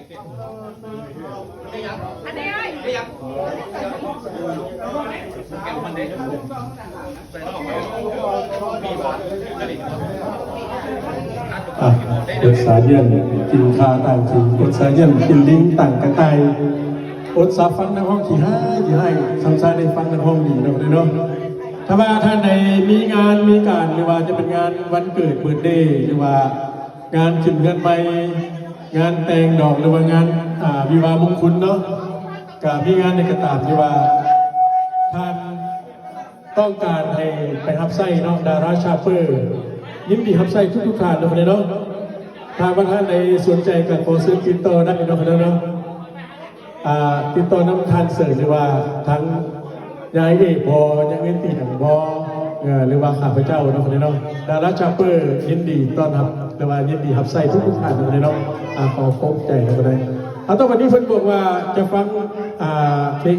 อันนี้อดสาเย็นกินคาต่างจริงอดสาเย็นกินลิ้งต่างกระต่ายอดสาฟังในห้องขี่ให้ทำซาได้ฟังในห้องดีนะเนาะถ้าว่าท่านใดมีงานมีการหรือว่าจะเป็นงานวันเกิดเบิร์ธเดย์หรือว่างานขึ้นเงินไปงานแต่งดอกหรือว่างานวิวาห์มงคลเนาะกับมีงานในกระตามที่ว่าท่านต้องการให้ไปรับไส้เนาะดาราชาเปอร์ยินดีรับไส้ทุกท่านเลยเนาะถ้าว่าท่านใดสนใจกับขอซื้อติดต่อได้เนาะเนาะติดต่อน้ำทานเสริมหรือว่าทั้งยายเอกพอยังเงินตีหนังพอหรือว่าข้าพเจ้าเนาะเนาะดาราชาเปอร์ยินดีต้อนรับหรือว่ายินดีรับไส้ทุกท่านเลยเนาะขอพบใจกันไปเลยตอนวันนี้เพิ่นบอกว่าจะฟังเพลง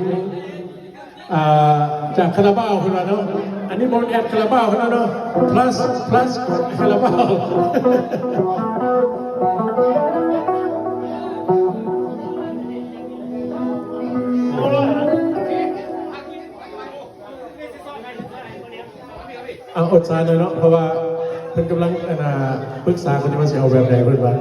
จากคาราบาวคนละเนาะอันนี้บอลแอดคาราบาวคนละเนาะ plus คาราบาวอดสายเลยเนาะเพราะว่าเพิ่นกำลังปรึกษาคนที่มาเสียเอาแบบไหนเพิ่นว่า